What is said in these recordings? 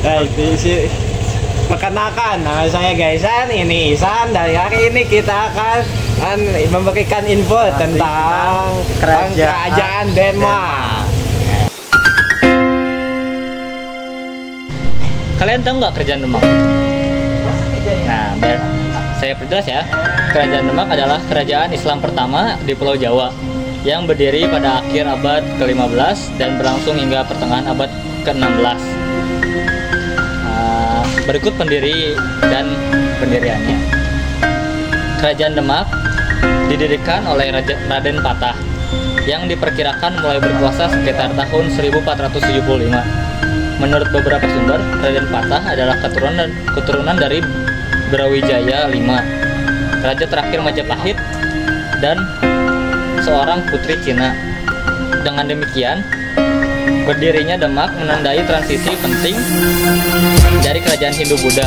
Nah, itu sih perkenalkan, nama saya Gaisan, ini Isan. Dari hari ini kita akan memberikan info tentang kerajaan Denmark. Kalian tahu nggak kerajaan Demak? Nah, biar saya perjelas ya. Kerajaan Demak adalah kerajaan Islam pertama di Pulau Jawa yang berdiri pada akhir abad ke-15 dan berlangsung hingga pertengahan abad ke-16. Berikut pendiri dan pendiriannya. Kerajaan Demak didirikan oleh Raden Patah yang diperkirakan mulai berkuasa sekitar tahun 1475. Menurut beberapa sumber, Raden Patah adalah keturunan dari Brawijaya V, raja terakhir Majapahit, dan seorang putri Cina. Dengan demikian, berdirinya Demak menandai transisi penting dari kerajaan Hindu-Buddha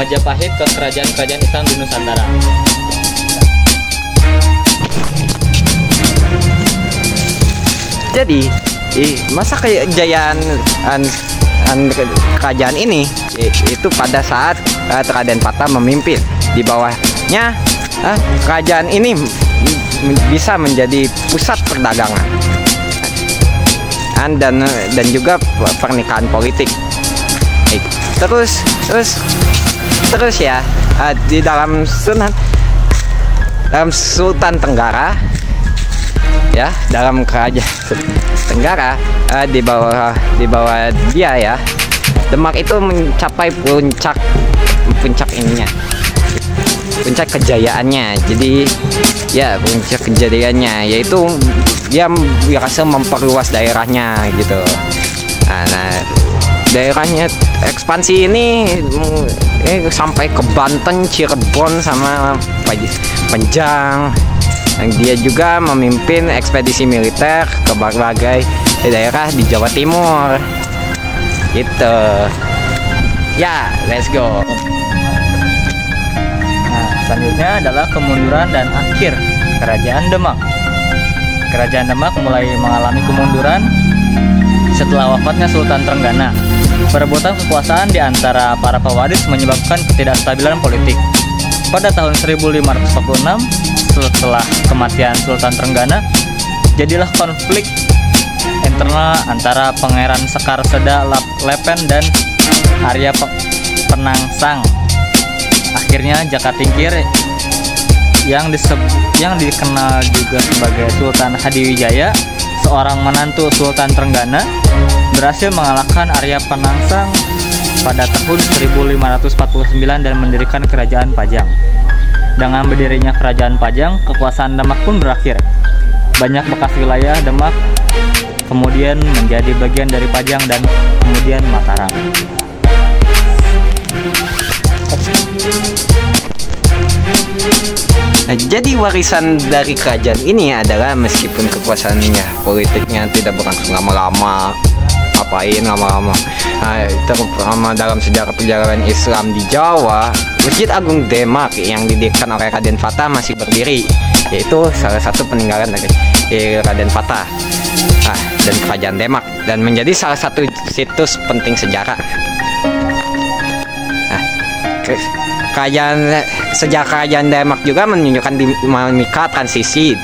Majapahit ke kerajaan-kerajaan Islam di Nusantara. Jadi, masa kejayaan kerajaan ini itu pada saat Raden Patah memimpin. Di bawahnya kerajaan ini bisa menjadi pusat perdagangan dan juga pernikahan politik. Terus ya, di dalam Sultan Tenggara, ya, dalam kerajaan Tenggara, di bawah dia ya, Demak itu mencapai puncak ininya, puncak kejayaannya. Jadi ya, puncak kejayaannya yaitu dia berhasil memperluas daerahnya gitu. Nah, daerahnya ekspansi ini sampai ke Banten, Cirebon, sama Panjang. Dia juga memimpin ekspedisi militer ke berbagai daerah di Jawa Timur. Gitu. Ya, let's go. Nah, selanjutnya adalah kemunduran dan akhir kerajaan Demak. Kerajaan Demak mulai mengalami kemunduran setelah wafatnya Sultan Trenggana. Perebutan kekuasaan di antara para pewaris menyebabkan ketidakstabilan politik. Pada tahun 1546, setelah kematian Sultan Trenggana, jadilah konflik internal antara Pangeran Sekar Seda Lepen dan Arya Penangsang. Akhirnya Jaka Tingkir yang dikenal juga sebagai Sultan Hadiwijaya, seorang menantu Sultan Trenggana, berhasil mengalahkan Arya Penangsang pada tahun 1549 dan mendirikan Kerajaan Pajang. Dengan berdirinya Kerajaan Pajang, kekuasaan Demak pun berakhir. Banyak bekas wilayah Demak kemudian menjadi bagian dari Pajang dan kemudian Mataram. Nah, jadi warisan dari kerajaan ini adalah meskipun kekuasaannya politiknya tidak berlangsung lama-lama, terutama dalam sejarah perjalanan Islam di Jawa, Masjid Agung Demak yang didirikan oleh Raden Patah masih berdiri, yaitu salah satu peninggalan dari Raden Patah dan kerajaan Demak, dan menjadi salah satu situs penting sejarah. Sejarah kerajaan Demak juga menunjukkan dinamika transisi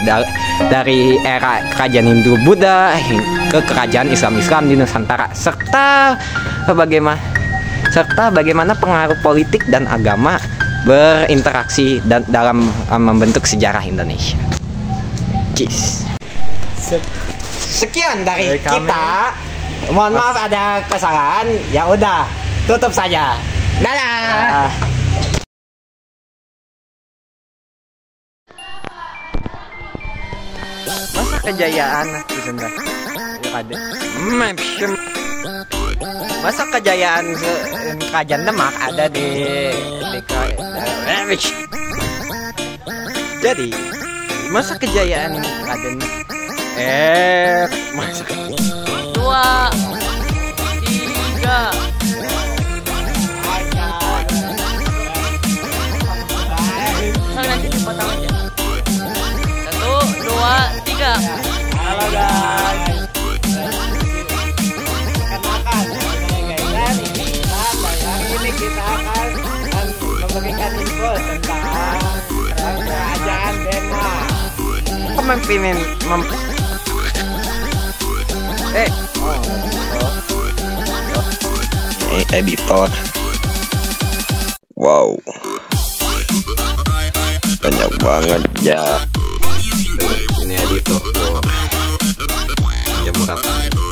dari era kerajaan Hindu-Buddha ke kerajaan Islam-Islam di Nusantara, serta bagaimana pengaruh politik dan agama berinteraksi dalam membentuk sejarah Indonesia. Sekian dari kita. Mohon maaf ada kesalahan. Ya udah, tutup saja. Dadah. Masa kejayaan masa kejayaan kerajaan Demak ada di jadi masa kejayaan Raden masa 2, 3. Nanti dipotong aja. 1, 2, 3. Halo guys. Kenalkan, saya Gaisan, ini Isan. kita akan memberikan info tentang kerajaan Denmark. Pemimpin ini editor. Wow, banyak banget ya. Ini editor. Wow. Jam berapa?